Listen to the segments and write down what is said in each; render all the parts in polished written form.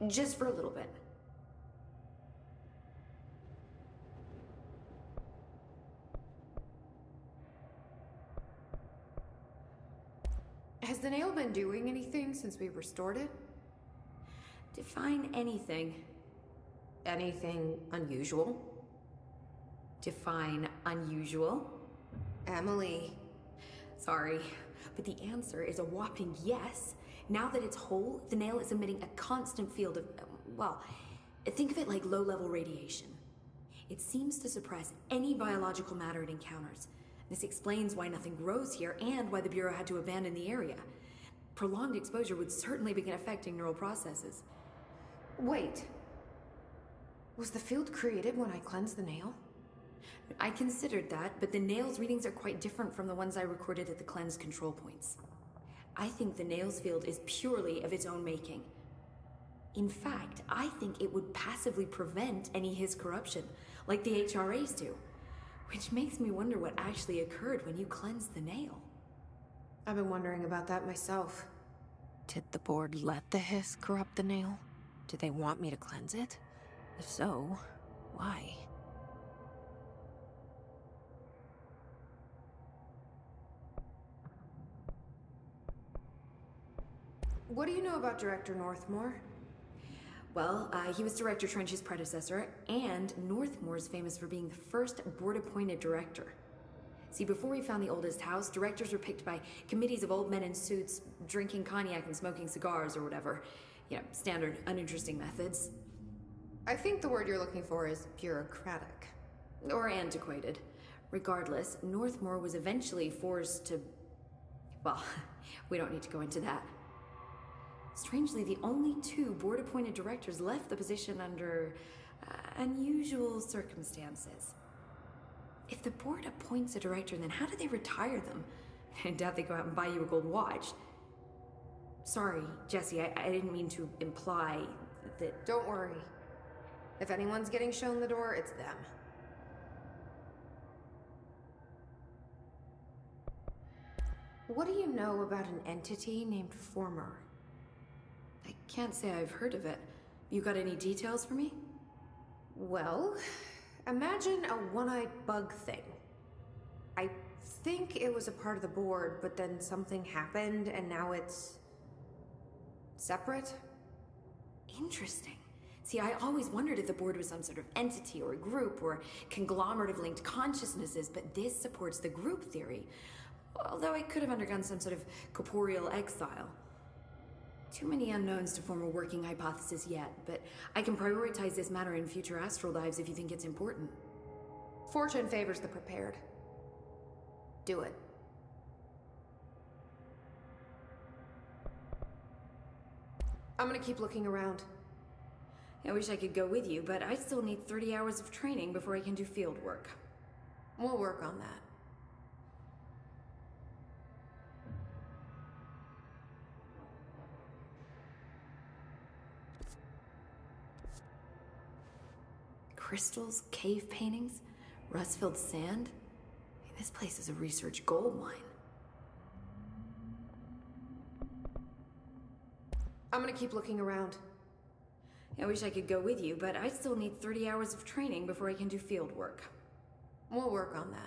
Just for a little bit. Has the nail been doing anything since we restored it? Define anything. Anything unusual? Define unusual. Emily. Sorry, but the answer is a whopping yes. Now that it's whole, the nail is emitting a constant field of, well, think of it like low-level radiation. It seems to suppress any biological matter it encounters. This explains why nothing grows here and why the Bureau had to abandon the area. Prolonged exposure would certainly begin affecting neural processes. Wait. Was the field created when I cleansed the nail? I considered that, but the nail's readings are quite different from the ones I recorded at the cleanse control points. I think the nail's field is purely of its own making. In fact, I think it would passively prevent any His corruption, like the HRAs do. Which makes me wonder what actually occurred when you cleansed the nail. I've been wondering about that myself. Did the board let the Hiss corrupt the nail? Did they want me to cleanse it? If so, why? What do you know about Director Northmore? Well, he was Director Trench's predecessor, and Northmore's famous for being the first board-appointed director. See, before we found the oldest house, directors were picked by committees of old men in suits, drinking cognac and smoking cigars or whatever. You know, standard, uninteresting methods. I think the word you're looking for is bureaucratic. Or antiquated. Regardless, Northmore was eventually forced to... well, we don't need to go into that. Strangely, the only two board-appointed directors left the position under unusual circumstances. If the board appoints a director, then how do they retire them? I doubt they go out and buy you a gold watch. Sorry, Jesse, I didn't mean to imply that... Don't worry. If anyone's getting shown the door, it's them. What do you know about an entity named Former? I can't say I've heard of it. You got any details for me? Well, imagine a one-eyed bug thing. I think it was a part of the board, but then something happened and now it's... separate? Interesting. See, I always wondered if the board was some sort of entity or a group or conglomerate of linked consciousnesses, but this supports the group theory. Although it could have undergone some sort of corporeal exile. Too many unknowns to form a working hypothesis yet, but I can prioritize this matter in future astral dives if you think it's important. Fortune favors the prepared. Do it. I'm gonna keep looking around. I wish I could go with you, but I still need 30 hours of training before I can do field work. We'll work on that. Crystals, cave paintings, rust-filled sand. This place is a research gold mine. I'm gonna keep looking around. I wish I could go with you, but I still need 30 hours of training before I can do field work. We'll work on that.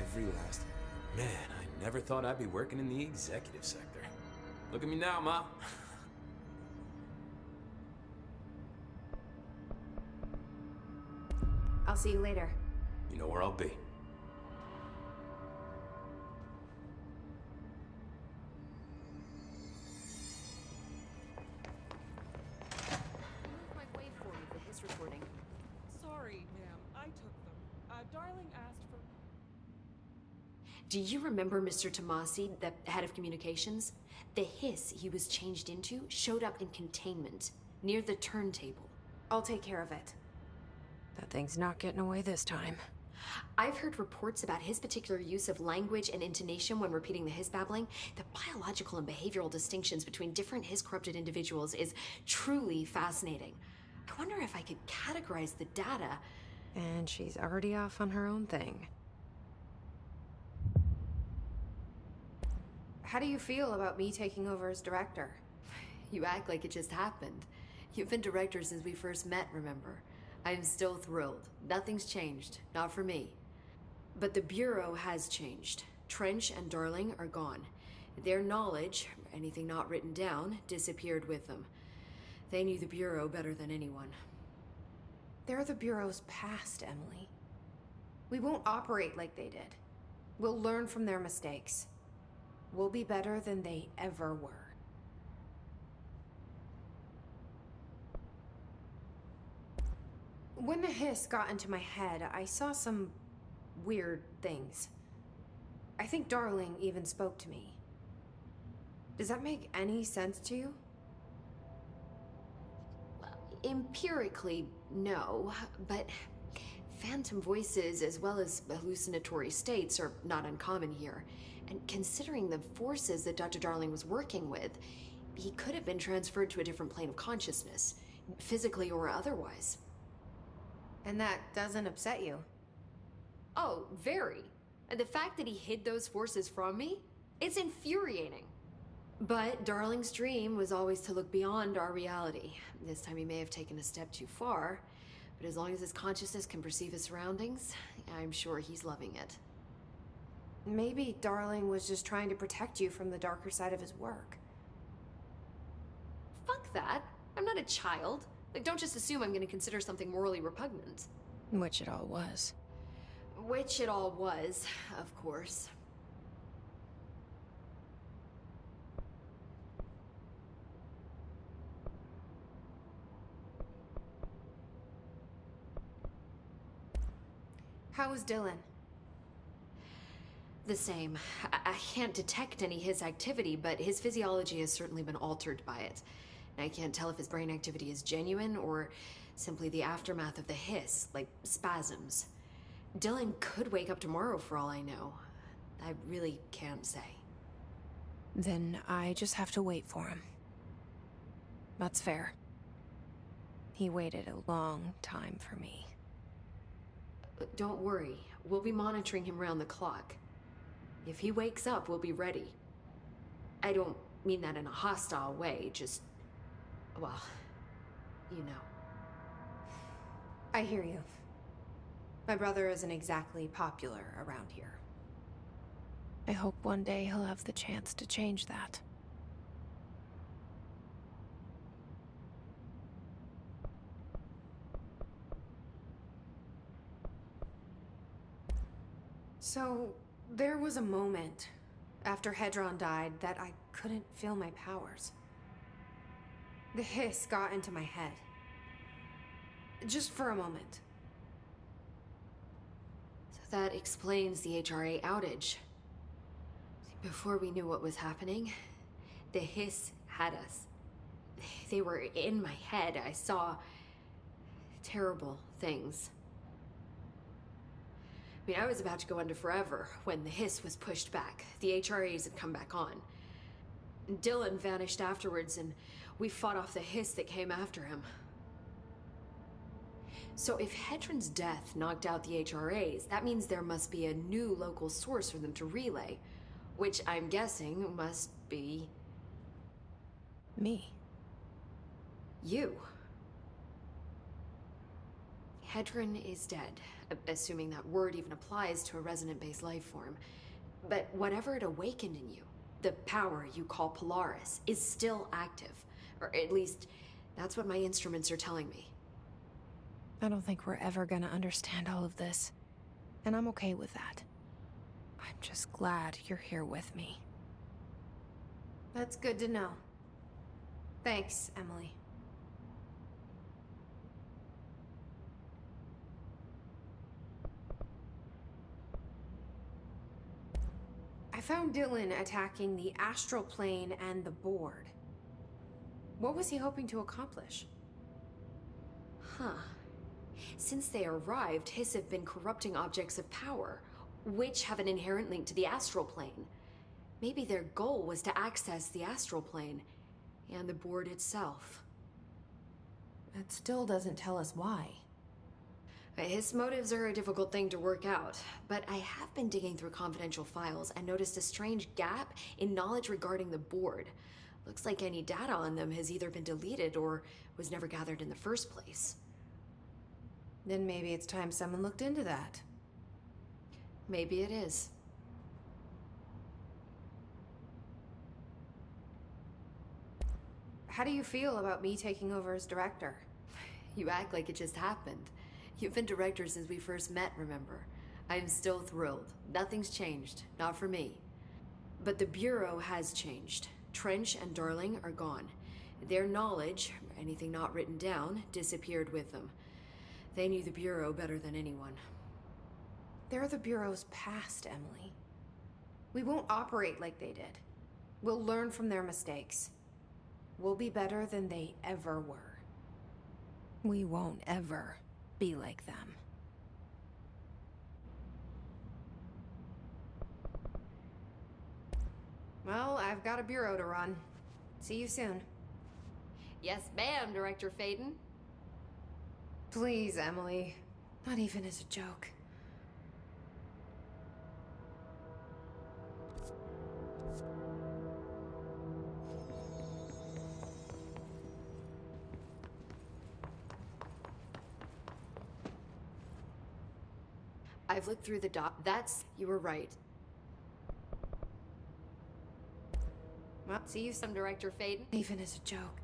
every last... Man, I never thought I'd be working in the executive sector. Look at me now, Ma. I'll see you later. You know where I'll be. Move my waveform for his recording. Sorry, ma'am. I took them. Darling asked for... Do you remember Mr. Tomasi, the head of communications? The hiss he was changed into showed up in containment, near the turntable. I'll take care of it. That thing's not getting away this time. I've heard reports about his particular use of language and intonation when repeating the hiss babbling. The biological and behavioral distinctions between different hiss-corrupted individuals is truly fascinating. I wonder if I could categorize the data. And she's already off on her own thing. How do you feel about me taking over as director? You act like it just happened. You've been director since we first met, remember? I'm still thrilled. Nothing's changed. Not for me. But the Bureau has changed. Trench and Darling are gone. Their knowledge, anything not written down, disappeared with them. They knew the Bureau better than anyone. They're the Bureau's past, Emily. We won't operate like they did. We'll learn from their mistakes. We'll be better than they ever were. When the hiss got into my head, I saw some weird things. I think Darling even spoke to me. Does that make any sense to you? Empirically, no, but phantom voices as well as hallucinatory states are not uncommon here. And considering the forces that Dr. Darling was working with, he could have been transferred to a different plane of consciousness, physically or otherwise. And that doesn't upset you? Oh, very. And the fact that he hid those forces from me, it's infuriating. But Darling's dream was always to look beyond our reality. This time he may have taken a step too far, but as long as his consciousness can perceive his surroundings, I'm sure he's loving it. Maybe Darling was just trying to protect you from the darker side of his work. Fuck that. I'm not a child. Like, don't just assume I'm gonna consider something morally repugnant. Which it all was. Which it all was, of course. How is Dylan? The same. I can't detect any his activity, but his physiology has certainly been altered by it. And I can't tell if his brain activity is genuine or simply the aftermath of the hiss, like spasms. Dylan could wake up tomorrow for all I know. I really can't say. Then I just have to wait for him. That's fair. He waited a long time for me. Don't worry. We'll be monitoring him round the clock. If he wakes up, we'll be ready. I don't mean that in a hostile way, just... well, you know. I hear you. My brother isn't exactly popular around here. I hope one day he'll have the chance to change that. So, there was a moment after Hedron died that I couldn't feel my powers. The hiss got into my head. Just for a moment. So that explains the HRA outage. Before we knew what was happening, the hiss had us. They were in my head. I saw terrible things. I mean, I was about to go under forever when the hiss was pushed back. The HRAs had come back on. Dylan vanished afterwards, and we fought off the hiss that came after him. So if Hedron's death knocked out the HRAs, that means there must be a new local source for them to relay, which I'm guessing must be... me. You. Hedron is dead. assuming that word even applies to a resonant-based life form. But whatever it awakened in you, the power you call Polaris, is still active. Or at least, that's what my instruments are telling me. I don't think we're ever gonna understand all of this. And I'm okay with that. I'm just glad you're here with me. That's good to know. Thanks, Emily. I found Dylan attacking the astral plane and the board. What was he hoping to accomplish? Huh. Since they arrived, Hiss have been corrupting objects of power, which have an inherent link to the astral plane. Maybe their goal was to access the astral plane and the board itself. That still doesn't tell us why. His motives are a difficult thing to work out, but I have been digging through confidential files and noticed a strange gap in knowledge regarding the board. Looks like any data on them has either been deleted or was never gathered in the first place. Then maybe it's time someone looked into that. Maybe it is. How do you feel about me taking over as director? You act like it just happened. You've been director since we first met, remember? I am still thrilled. Nothing's changed. Not for me. But the Bureau has changed. Trench and Darling are gone. Their knowledge, anything not written down, disappeared with them. They knew the Bureau better than anyone. They're the Bureau's past, Emily. We won't operate like they did. We'll learn from their mistakes. We'll be better than they ever were. We won't ever be like them. Well, I've got a bureau to run. See you soon. Yes, ma'am, Director Faden. Please, Emily. Not even as a joke. I've looked through the you were right. Well, see you soon, Director Faden. even as a joke.